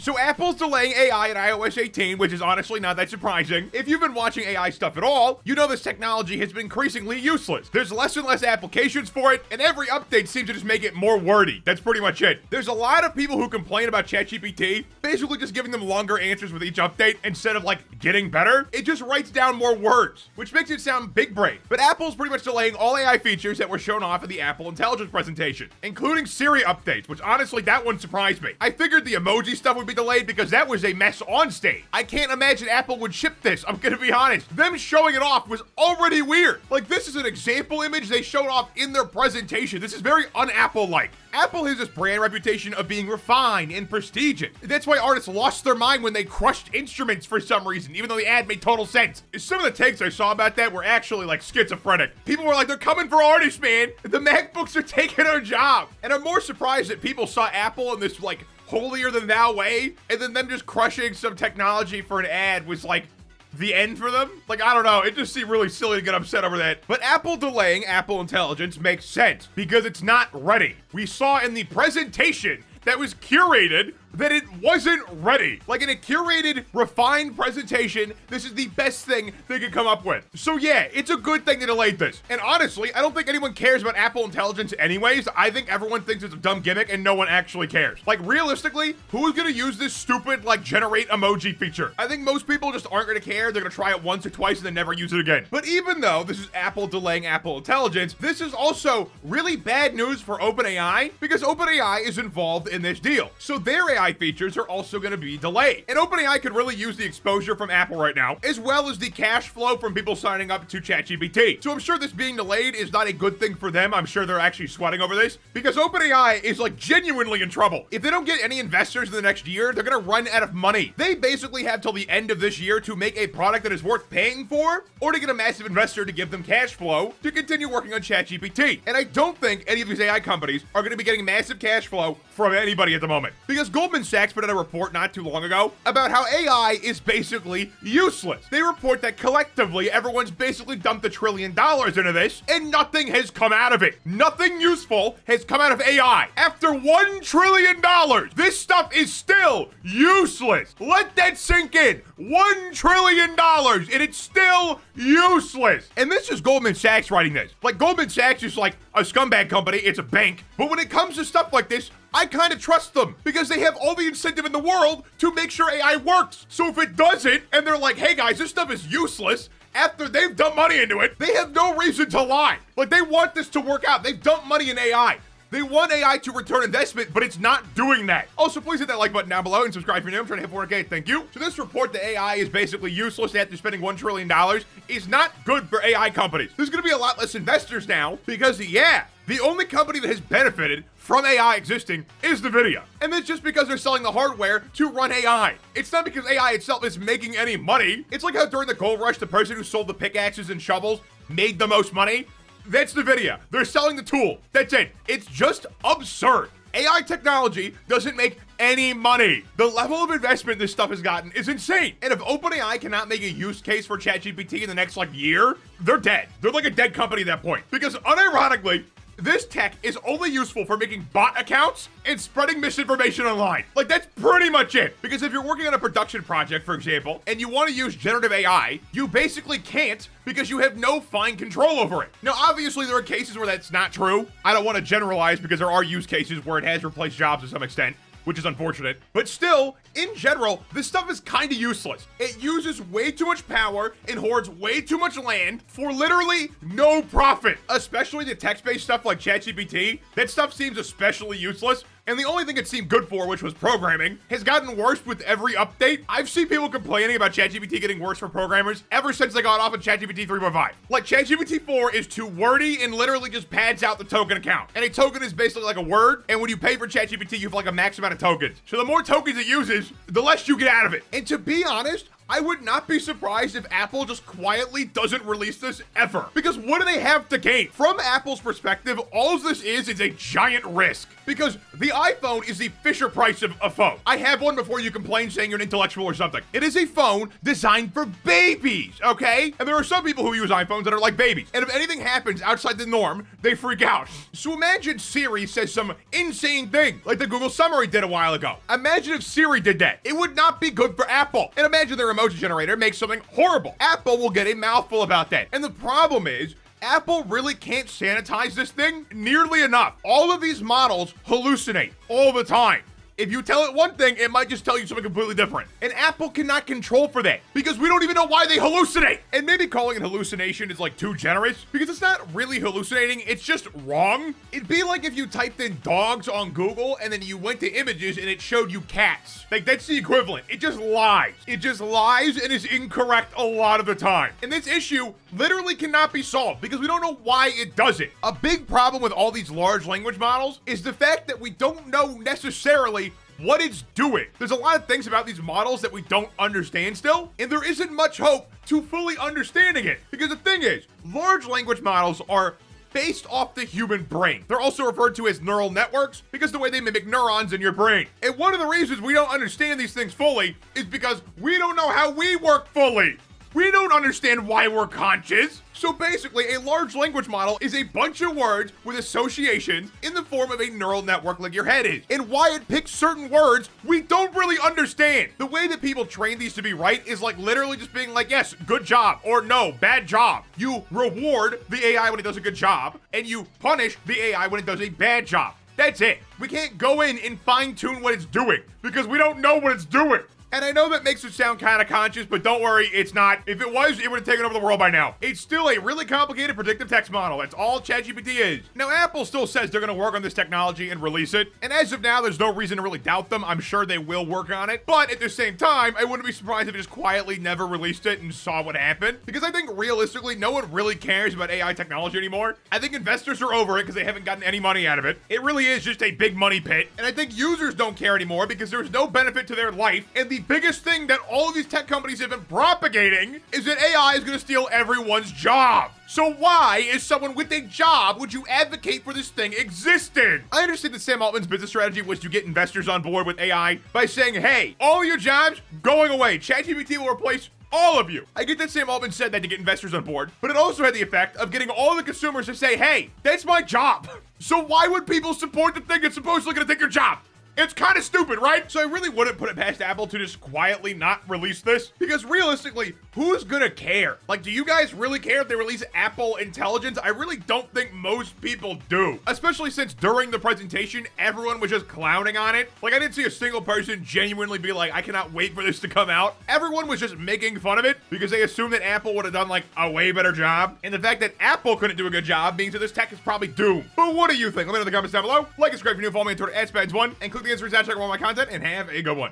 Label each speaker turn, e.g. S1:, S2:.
S1: So Apple's delaying AI in iOS 18, which is honestly not that surprising. If you've been watching AI stuff at all, you know this technology has been increasingly useless. There's less and less applications for it, and every update seems to just make it more wordy. That's pretty much it. There's a lot of people who complain about ChatGPT, basically just giving them longer answers with each update instead of like getting better. It just writes down more words, which makes it sound big brain. But Apple's pretty much delaying all AI features that were shown off at the Apple Intelligence presentation, including Siri updates, which honestly, that one surprised me. I figured the emoji stuff would be delayed because that was a mess on stage. I can't imagine Apple would ship this, I'm gonna be honest. Them showing it off was already weird. Like, this is an example image they showed off in their presentation. This is very un-Apple-like. Apple has this brand reputation of being refined and prestigious. That's why artists lost their mind when they crushed instruments for some reason, even though the ad made total sense. Some of the takes I saw about that were actually like schizophrenic. People were like, they're coming for artists, man. The MacBooks are taking our job. And I'm more surprised that people saw Apple in this like holier than thou way, and then them just crushing some technology for an ad was like the end for them. Like, I don't know, it just seemed really silly to get upset over that. But Apple delaying Apple Intelligence makes sense because it's not ready. We saw in the presentation that was curated that it wasn't ready. Like, in a curated, refined presentation, this is the best thing they could come up with. So yeah, it's a good thing they delayed this. And honestly, I don't think anyone cares about Apple Intelligence anyways. I think everyone thinks it's a dumb gimmick and no one actually cares. Like, realistically, who is gonna use this stupid, like, generate emoji feature? I think most people just aren't gonna care. They're gonna try it once or twice and then never use it again. But even though this is Apple delaying Apple Intelligence, this is also really bad news for OpenAI because OpenAI is involved in this deal. So their AI features are also going to be delayed. And OpenAI could really use the exposure from Apple right now, as well as the cash flow from people signing up to ChatGPT. So I'm sure this being delayed is not a good thing for them. I'm sure they're actually sweating over this because OpenAI is like genuinely in trouble. If they don't get any investors in the next year, they're going to run out of money. They basically have till the end of this year to make a product that is worth paying for, or to get a massive investor to give them cash flow to continue working on ChatGPT. And I don't think any of these AI companies are going to be getting massive cash flow from anybody at the moment, because Goldman Sachs put out a report not too long ago about how AI is basically useless. They report that collectively everyone's basically dumped $1 trillion into this and nothing has come out of it. Nothing useful has come out of AI. After $1 trillion, this stuff is still useless. Let that sink in. $1 trillion and it's still useless. And this is Goldman Sachs writing this. Like, Goldman Sachs is like a scumbag company. It's a bank. But when it comes to stuff like this, I kind of trust them because they have all the incentive in the world to make sure AI works. So if it doesn't, and they're like, hey guys, this stuff is useless, after they've dumped money into it, they have no reason to lie. Like, they want this to work out. They've dumped money in AI. They want AI to return investment, but it's not doing that. Also, please hit that like button down below and subscribe if you're new. I'm trying to hit 4K. Thank you. So this report that AI is basically useless after spending $1 trillion is not good for AI companies. There's going to be a lot less investors now because, yeah, the only company that has benefited from AI existing is NVIDIA. And that's just because they're selling the hardware to run AI. It's not because AI itself is making any money. It's like how during the gold rush, the person who sold the pickaxes and shovels made the most money. That's NVIDIA. They're selling the tool. That's it. It's just absurd. AI technology doesn't make any money. The level of investment this stuff has gotten is insane. And if OpenAI cannot make a use case for ChatGPT in the next like year, they're dead. They're like a dead company at that point. Because unironically, this tech is only useful for making bot accounts and spreading misinformation online. Like, that's pretty much it. Because if you're working on a production project, for example, and you want to use generative AI, you basically can't because you have no fine control over it. Now, obviously, there are cases where that's not true. I don't want to generalize because there are use cases where it has replaced jobs to some extent, which is unfortunate. But still, in general, this stuff is kind of useless. It uses way too much power and hoards way too much land for literally no profit. Especially the text-based stuff like ChatGPT. That stuff seems especially useless. And the only thing it seemed good for, which was programming, has gotten worse with every update. I've seen people complaining about ChatGPT getting worse for programmers ever since they got off of ChatGPT 3.5. Like, ChatGPT 4 is too wordy and literally just pads out the token account. And a token is basically like a word, and when you pay for ChatGPT, you have like a max amount of tokens. So the more tokens it uses, the less you get out of it. And to be honest, I would not be surprised if Apple just quietly doesn't release this ever. Because what do they have to gain? From Apple's perspective, all this is a giant risk. Because the iPhone is the Fisher Price of a phone. I have one before you complain saying you're an intellectual or something. It is a phone designed for babies, okay? And there are some people who use iPhones that are like babies. And if anything happens outside the norm, they freak out. So imagine Siri says some insane thing, like the Google summary did a while ago. Imagine if Siri did that. It would not be good for Apple. And imagine their emoji generator makes something horrible. Apple will get a mouthful about that. And the problem is, Apple really can't sanitize this thing nearly enough. All of these models hallucinate all the time. If you tell it one thing, it might just tell you something completely different. And Apple cannot control for that because we don't even know why they hallucinate. And maybe calling it hallucination is like too generous because it's not really hallucinating, it's just wrong. It'd be like if you typed in dogs on Google and then you went to images and it showed you cats. Like, that's the equivalent. It just lies. It just lies and is incorrect a lot of the time. And this issue literally cannot be solved because we don't know why it does it. A big problem with all these large language models is the fact that we don't know necessarily what it's doing. There's a lot of things about these models that we don't understand still, and there isn't much hope to fully understanding it. Because the thing is, large language models are based off the human brain. They're also referred to as neural networks because the way they mimic neurons in your brain. And one of the reasons we don't understand these things fully is because we don't know how we work fully. We don't understand why we're conscious. So basically, a large language model is a bunch of words with associations in the form of a neural network like your head is. And why it picks certain words, we don't really understand. The way that people train these to be right is like literally just being like, yes, good job, or no, bad job. You reward the AI when it does a good job, and you punish the AI when it does a bad job. That's it. We can't go in and fine tune what it's doing because we don't know what it's doing. And I know that makes it sound kind of conscious, but don't worry, it's not. If it was, it would have taken over the world by now. It's still a really complicated predictive text model. That's all ChatGPT is. Now, Apple still says they're going to work on this technology and release it. And as of now, there's no reason to really doubt them. I'm sure they will work on it. But at the same time, I wouldn't be surprised if they just quietly never released it and saw what happened. Because I think realistically, no one really cares about AI technology anymore. I think investors are over it because they haven't gotten any money out of it. It really is just a big money pit. And I think users don't care anymore because there's no benefit to their life. And the biggest thing that all of these tech companies have been propagating is that AI is going to steal everyone's job. So why, as someone with a job, would you advocate for this thing existing? I understand that Sam Altman's business strategy was to get investors on board with AI by saying, hey, all your jobs going away. ChatGPT will replace all of you. I get that Sam Altman said that to get investors on board, but it also had the effect of getting all the consumers to say, hey, that's my job. So why would people support the thing that's supposedly going to take your job? It's kind of stupid, right? So I really wouldn't put it past Apple to just quietly not release this because realistically, who's gonna care? Like, do you guys really care if they release Apple Intelligence? I really don't think most people do, especially since during the presentation, everyone was just clowning on it. Like, I didn't see a single person genuinely be like, I cannot wait for this to come out. Everyone was just making fun of it because they assumed that Apple would have done like a way better job. And the fact that Apple couldn't do a good job means that this tech is probably doomed. But what do you think? Let me know in the comments down below. Like and subscribe if you're new. Follow me on Twitter @spatnz1 and click the answer tab, check out all my content, and have a good one.